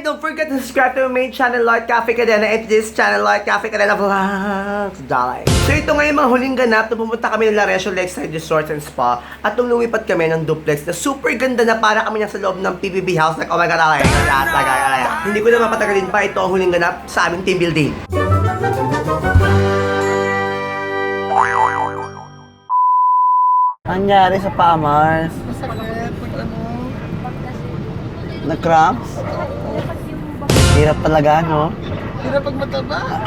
Don't forget to subscribe to my main channel, Lloyd Cafe Cadena, and this channel, Lloyd Cafe Cadena Vlogs. Darling. So ito ngayon mga huling ganap na pumunta kami ng Laresio Lakeside Resort and Spa at nung lumipat kami ng duplex na super ganda na para kami nasa loob ng PBB house. Like, oh my God, hindi ko na mapatagalin pa. Ito ang huling ganap sa aming team building. Nangyari sa paa, Mars? Masakit pag ano. Na-cramps? Hirap talaga, no? Hirap pag mataba.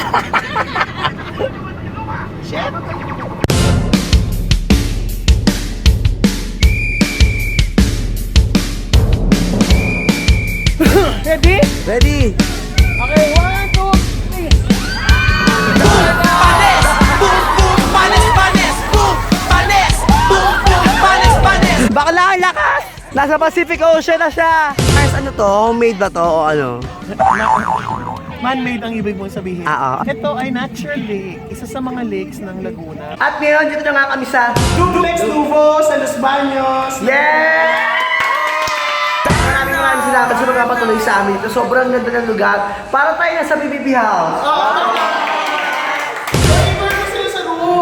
Shit. Ready? Ready? Okay, 1, 2, 3. Panes! Boom, boom! Panes, panes! Boom! Panes! Boom, boom! Panes, panes! Bakla ang lakas! Nasa Pacific Ocean na siya! Guys, ano to? Homemade ba to o ano? Man-made ang ibig mong sabihin. Oo. Ito ay natural lake. Isa sa mga lakes ng Laguna. At ngayon, dito na nga kami sa... Duplex Nuvo sa Los Baños. Yeah! Maraming salamat sa mga patuloy sa amin ito. Sobrang ganda ng lugar. Para tayo nasa BBB house.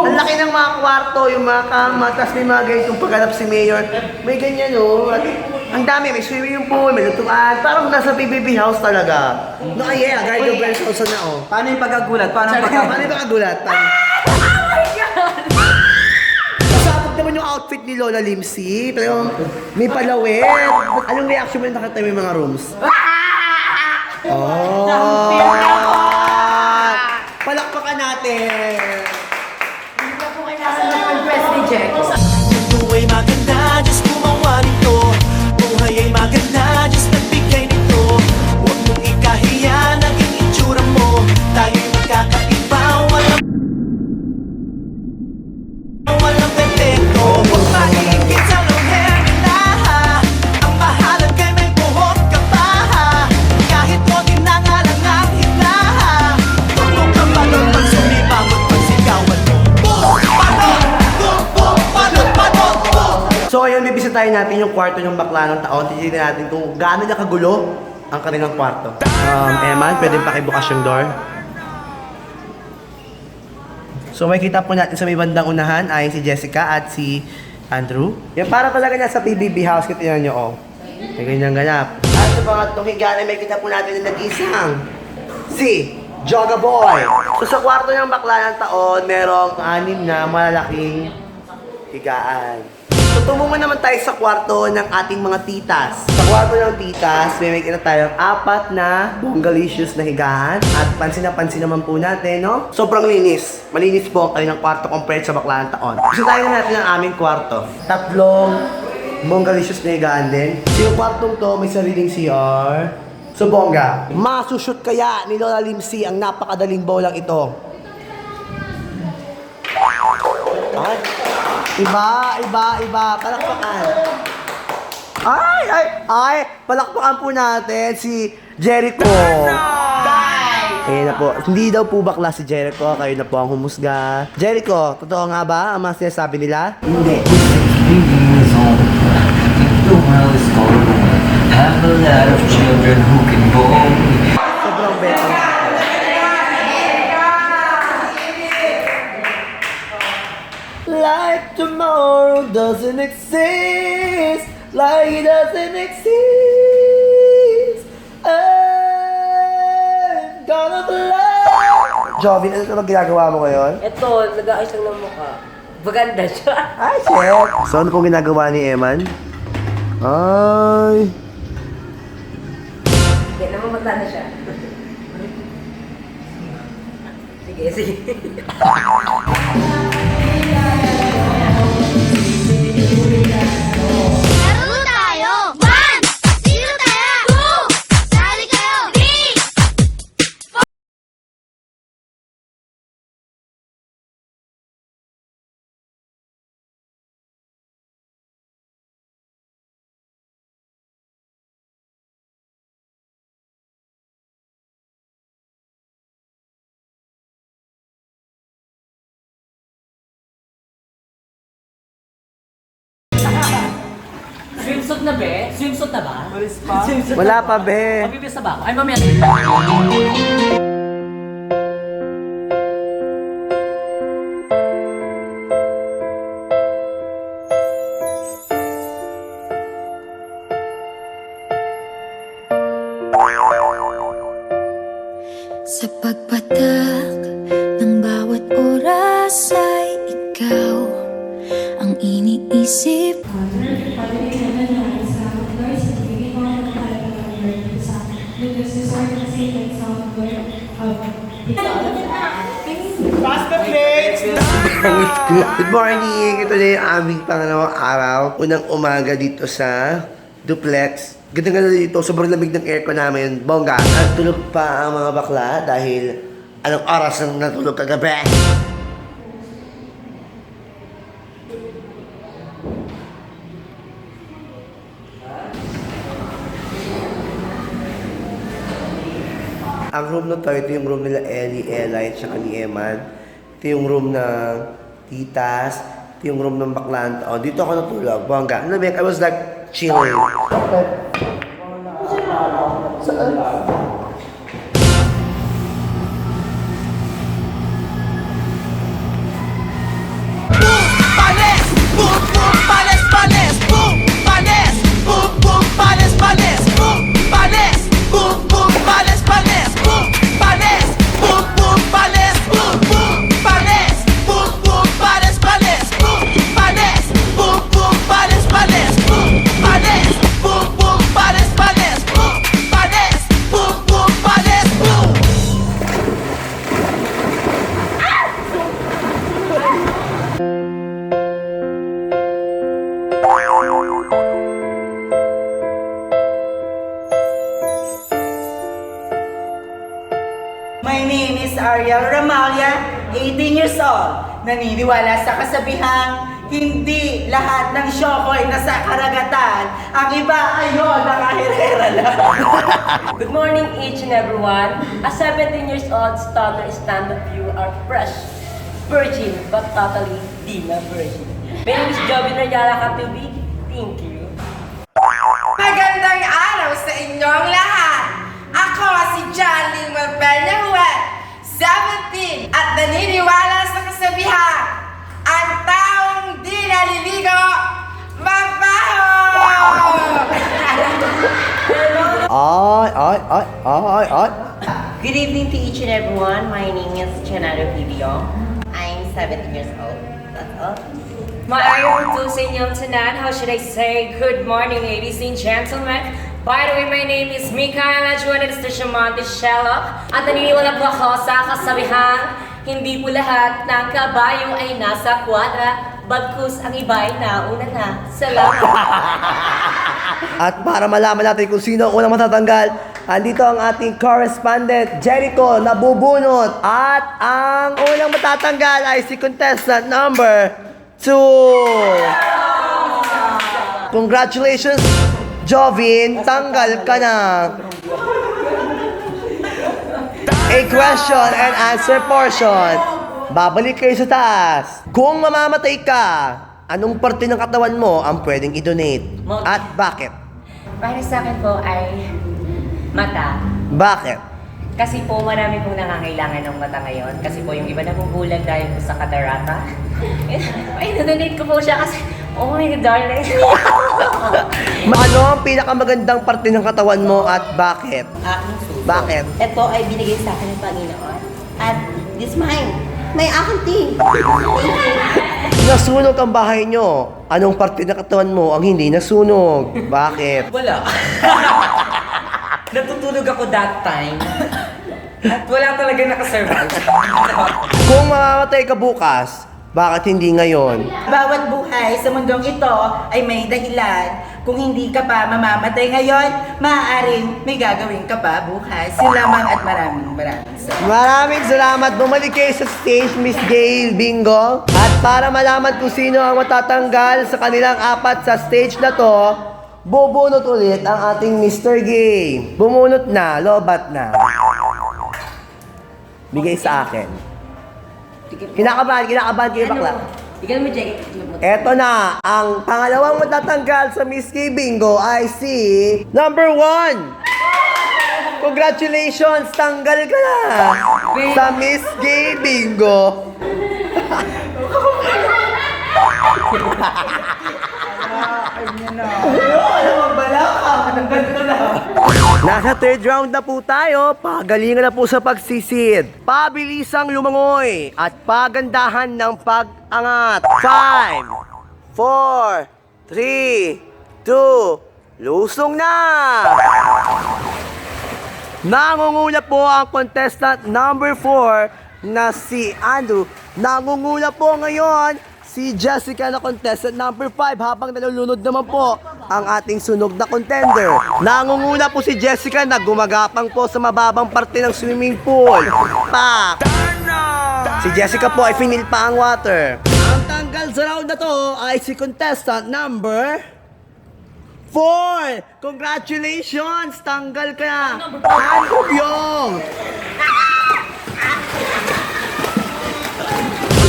Ang laki ng mga kwarto, yung mga kama, tapos may mga ganitong paghanap si Mayor. May ganyan, oh. Ang dami, may swimming pool, may lutuan. Parang nasa BBB house talaga. No, yeah, guard of Bears also na, oh. Paano yung pagkagulat? Paano yung Paano yung pagkagulat? Paano? Pasabog naman yung outfit ni Lola Limsy. Pero may palawit. Anong reaction mo na nakita mo yung mga rooms? Oh! Palakpakan natin! Buhay maganda, Diyos gumawa nito. Buhay ay maganda, Diyos nagbigay nito. Huwag mong ikahiya, naging itsura mo. Tayo'y magkakaiba, walang perfecto. Huwag maigit sa longher nila. Ang mahalan kay may buhok ka pa. Kahit mo dinangalang ang hila. Huwag mong kapalong pag sumibangot pag sigawan mo. Boom! Panon! Boom! Boom! Panon! Panon! Boom! So ayun, bibisitahin natin yung kwarto ng bakla ng taon. Titignan natin kung gaano niya kagulo ang kanilang kwarto. Eman, pwede pakibukas yung door. So makikita po natin sa may bandang unahan ay si Jessica at si Andrew. Yan para talaga niya sa PBB house, kita nyo, oh. May ganyan ganap. At sa pangatlong higaan ay makikita po natin na nag-isang si Joga Boy. So sa kwarto ng bakla ng taon, merong 6 na malalaking higaan. So tumungo naman tayo sa kwarto ng ating mga titas. Sa kwarto ng titas, may makikita tayong 4 na bonggalicious na higaan. At pansin na pansin naman po natin, no? Sobrang linis. Malinis po ang kanilang kwarto compared sa bakla ng taon. Gusto tayo na natin ang aming kwarto. 3 bonggalicious na higaan din. So yung kwartong to, may sariling CR. So bongga, masushoot kaya ni Lola Limsy ang napakadaling bolang ito. Ay, iba, palakpakan. Ay, palakpakan po natin si Jericho. Ayun na po, hindi daw po bakla si Jericho, kayo na po ang humusga. Jericho, totoo nga ba ang mga sinasabi nila? Hindi. The world is cold. Have a lot of children who can bowl. Sobrang beto. Like tomorrow doesn't exist. Like it doesn't exist. I'm gonna fly. Jovin, ano ito ginagawa mo ngayon? Ito, nag-aayos lang ng mukha. Maganda siya. Ay, shit! So, ano pong ginagawa ni Eman? Ay... Sige, namamata na siya. Sige, sige. Swimsuit na be? Swimsuit na ba? Swimsuit Wala na pa, be. Mabibis na ba ako? Ay, mamaya. Sa pagpatak ng bawat oras ay ikaw ang iniisip. Good morning! Ito na yung aming pangalawang araw. Unang umaga dito sa duplex. Ganda-ganda dito. Sobrang lamig ng aircon namin. Bongga. At tulog pa ang mga bakla dahil anong oras ang natulog kagabi? Ang room na to, ito yung room nila Ellie, Eli, at saka ni Eman. Ito yung room ng titas. Ito yung room ng baklan. Oh, dito ako natulog. Bongga. Ano, I was like chilling. Panes! Boom, boom, panes, panes! Boom, panes! Boom, boom, panes, panes! Boom, panes! Boom, boom, panes, panes! Boom, panes! Boom, boom, panes! Boom, boom, panes! Boom, boom, panes, panes! Boom, panes! Boom, boom, panes, panes! Boom, panes! Boom, boom, panes, panes! Boom, panes! Boom, boom, panes! Boom! My name is Ariel Ramalia, 18 years old. Naniniwala sa kasabihang hindi lahat ng syoko ay nasa karagatan. Ang iba ayon, nakahirera lang. Good morning each and everyone. A 17 years old stunner stand-up view are fresh, virgin, but totally di na virgin. My name is Jovin Rayala Katubi. Thank you. Magandang araw sa inyong lahat. Ako si John Ling Marbella Juan, 17, at naniniwala sa kasabihan, ang taong di naliligo, magbaho! Ay. Good evening to each and everyone. My name is Chanado Pibio. I'm 17 years old. That's all. Maayong to sa inyong tanan. How should I say? Good morning, ladies and gentlemen. By the way, my name is Mikaela Juanes de Chamante Sherlock. At naniniwala po ako sa kasabihang hindi po lahat ng kabayo ay nasa kwadra, bagkus ang iba'y nauna na. Salamat. At para malaman natin kung sino ang unang matatanggal, andito ang ating correspondent, Jericho, nabubunot. At ang unang matatanggal ay si contestant number 2. Congratulations, Jovin, tanggal ka na. A question and answer portion. Babalik kayo sa taas. Kung mamamatay ka, anong parte ng katawan mo ang pwedeng i-donate? At bakit? Para sa akin po ay mata. Bakit? Kasi po marami pong nangangailangan ng mata ngayon. Kasi po yung iba nabubulag dahil po sa katarata. Ay, nadonate ko po siya kasi, oh my darling. Ano ang pinakamagandang parte ng katawan mo at bakit? Aking suso. Bakit? Ito ay binigay sa akin ng Panginoon. At this mine. May aking team. Nasunog ang bahay nyo. Anong parte ng katawan mo ang hindi nasunog? Bakit? Wala. Natutulog ako that time. At wala talaga nakasurvive. Kung mamamatay ka bukas, bakit hindi ngayon? Bawat buhay sa mundong ito ay may dahilan. Kung hindi ka pa mamamatay ngayon, maaaring may gagawin ka pa bukas. Salamat at maraming salamat. Maraming salamat. Bumalik kayo sa stage, Miss Gail Bingo. At para malaman kung sino ang matatanggal sa kanilang apat sa stage na to, bubunot ulit ang ating Mr. Gay. Bumunot na, lobat na. Bigay sa akin. Kinakabahan kayo bakla. Ikaw mo, Jake. Eto na, ang pangalawang matatanggal sa Miss Gay Bingo ay si number 1. Congratulations, tanggal ka na sa Miss Gay Bingo. Nasa third round na po tayo. Pagalingan na po sa pagsisid. Pabilisang lumangoy at pagandahan ng pag-angat. 5, 4, 3, 2, lusong na! Nangunguna po ang contestant number 4 na si Andrew. Nangunguna po ngayon si Jessica na contestant number 5 habang nalulunod naman po ang ating sunog na contender. Nangunguna po si Jessica na gumagapang po sa mababang parte ng swimming pool. Pak! Si Jessica po ay finil pa ang water. Ang tanggal sa round na to ay si contestant number 4! Congratulations! Tanggal ka na! Andrew Byong!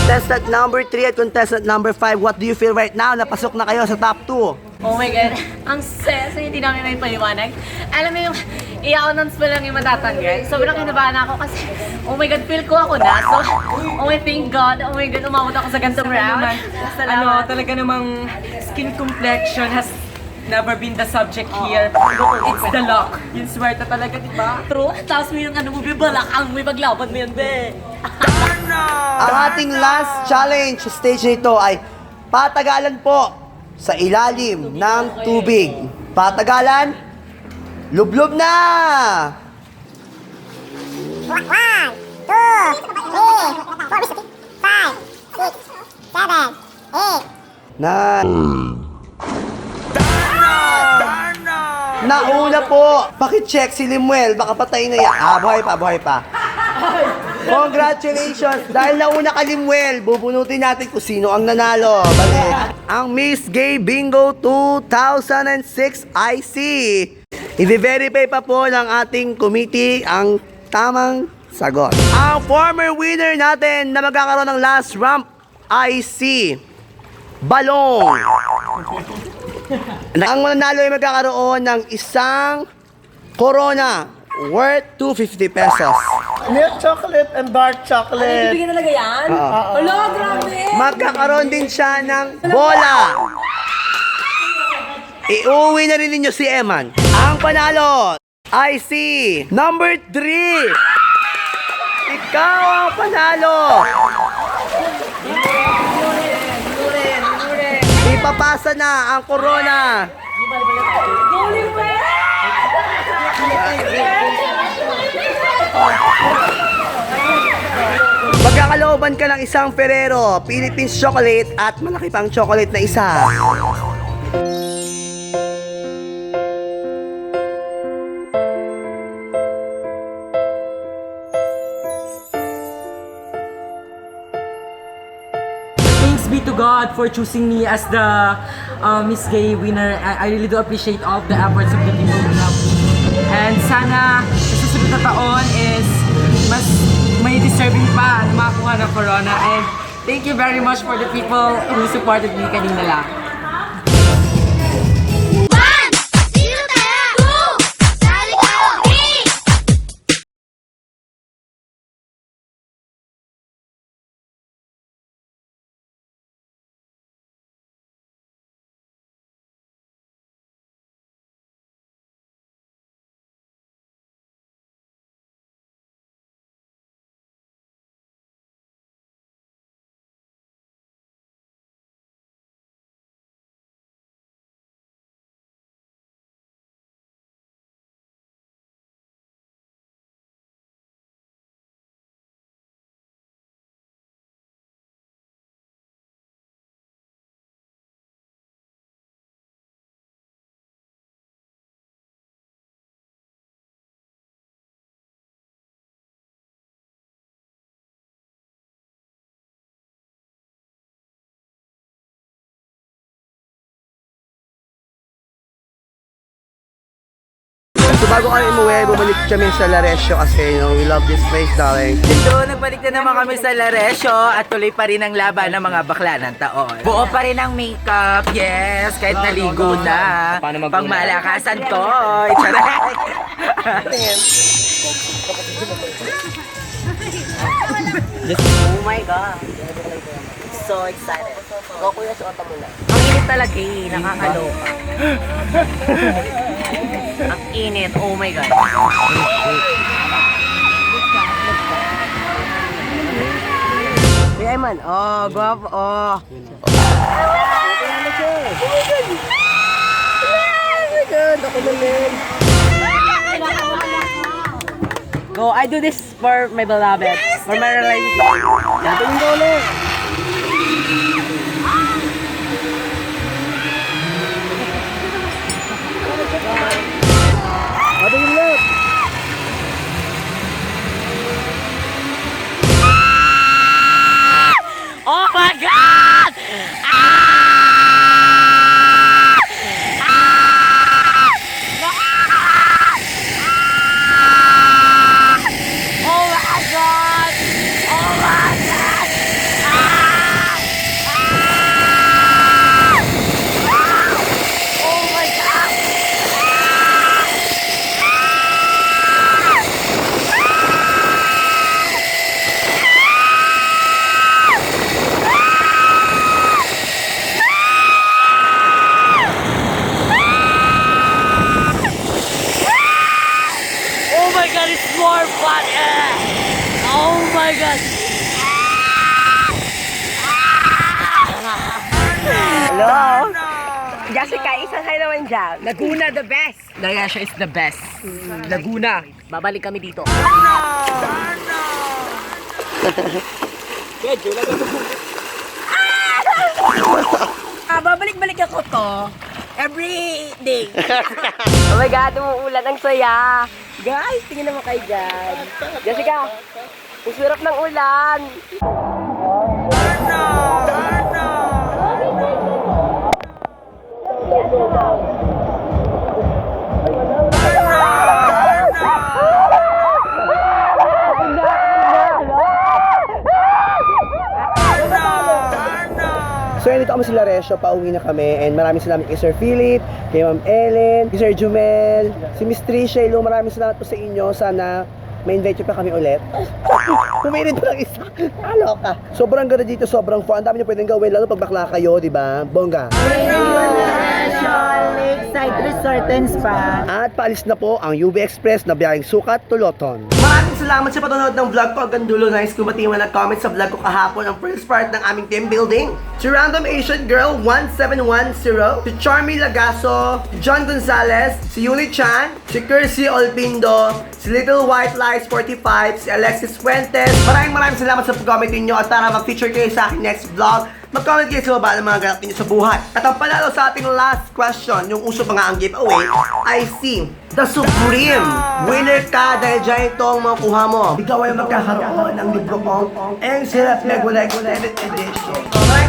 Contestant number 3 at contestant number 5, what do you feel right now? Napasok na kayo sa top 2. Oh my God, ang stress, hindi namin may paliwanag. Alam mo yung i-announce pa lang yung matatanggal. Sobrang kinabahan ako kasi, oh my God, feel ko ako na. So, oh my thank God, oh my God, umabot ako sa ganitong round. Salamat. Talaga namang skin complexion has never been the subject here. It's the luck. Yung swerte talaga, di ba? True, tapos may yung ano mo, bibalakang, may paglaban mo yun, be. Ang ating last challenge stage nito ay patagalan po sa ilalim ng tubig. Patagalan, lublob na! 1, 2, 3, 4, 5, 6, 7, 8. Na... Nauna po! Pakicheck si Limuel, baka patay na yan. Buhay pa. Congratulations! Dahil nauna ka, Limuel, bubunutin natin kung sino ang nanalo. Balik. Ang Miss Gay Bingo 2006 IC. I-verify pa po ng ating committee ang tamang sagot. Ang former winner natin na magkakaroon ng last ramp ay si Balong. Ang mananalo ay magkakaroon ng isang Corona worth 250 pesos. Milk chocolate and dark chocolate. Ibigay talaga yan? Hello, grabe! Magkakaroon din siya ng bola. Iuwi na rin ninyo si Eman. Ang panalo ay si number 3. Ikaw ang panalo. Ipapasa na ang corona. Magkakalooban ka ng isang Ferrero, Philippines chocolate at malaki pang chocolate na isa. Thanks be to God for choosing me as the Miss Gay winner. I really do appreciate all of the efforts of the people who love me. And sana sa susunod na taon is mas may deserving pa na makakuha ng corona. And thank you very much for the people who supported me kanina lang. bago kami umuwi, bumalik kami sa Laresio kasi, we love this place, darling. So, nagbalik na naman kami sa Laresio at tuloy pa rin ang laban ng mga bakla ng taon. Buo pa rin ang makeup, yes, kahit naligo na. Pang malakasan to. Charay! Oh my God. So excited. Go kuya, suot mo na. Ang init talaga eh, nakakaloka. Ang init, oh my God. Kuya Eman, oh, guwapo, oh. Go, I do this for my beloved. For my relationship. Gagawin ko ulit. Gagawin ulit. Oh my God! Hello? Jessica, isang hi naman dyan. Laguna, the best! Laresio is the best. Laguna. Babalik kami dito. Babalik-balik ako to every day. Oh my God, umuulan. Ang saya. Guys, tingin naman kayo dyan. Jessica, ang sarap ng ulan. So yun, dito kami sa Laresio, pauwi na kami and maraming salamat kay Sir Philip, kay Ma'am Ellen, kay Sir Jumel, si Miss Tricia, hello, maraming salamat po sa inyo. Sana ma-invite nyo pa kami ulit. Pumirin pa lang isa. Halo ka. Sobrang ganda dito, sobrang fun. Ang dami nyo pwedeng gawin, lalo pag bakla kayo, di ba? Bongga. Lakeside Resort and Spa. At paalis na po ang UB Express na biyaheng Sukat to Loton. Maraming salamat sa panonood ng vlog ko. Hanggang dulo, nice kung batiin at comment sa vlog ko kahapon ang first part ng aming team building. Si Random Asian Girl 1710, si Charmy Lagaso, si John Gonzalez, si Yuli Chan, si Kersey Olpindo, si Little White Lies 45, si Alexis Fuentes. Maraming salamat sa pag-comment ninyo at tara mag-feature kayo sa aking next vlog. Mag-comment kayo sa baba ng mga ganap ninyo sa buhay. At ang panalo sa ating last question, yung uso pa nga ang giveaway, I see the Supreme winner ka dahil dyan itong makuha mo. Ikaw ay magkakaroon ng libro kong Ang Sirap Nagwalay 7th edition.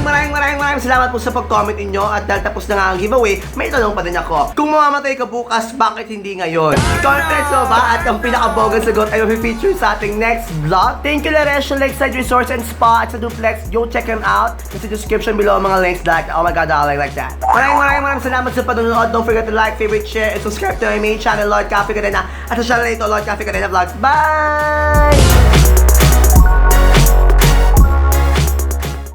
Maraming salamat po sa pag-comment ninyo at dahil tapos na nga ang giveaway, may tanong pa din ako. Kung mamamatay ka bukas, bakit hindi ngayon? Comment mo ba at ang pinakabogang sagot ay ma-feature sa ating next vlog? Thank you Laresio Lakeside Resorts and Spa at sa Duplex. Go check them out. Sa description below ang mga links like, oh my God, I like that. Maraming salamat sa panonood. Don't forget to like, favorite, share, and subscribe to my main channel, Lord Cafe Cadena. At sa channel na ito, Lord Cafe Cadena Vlogs. Bye!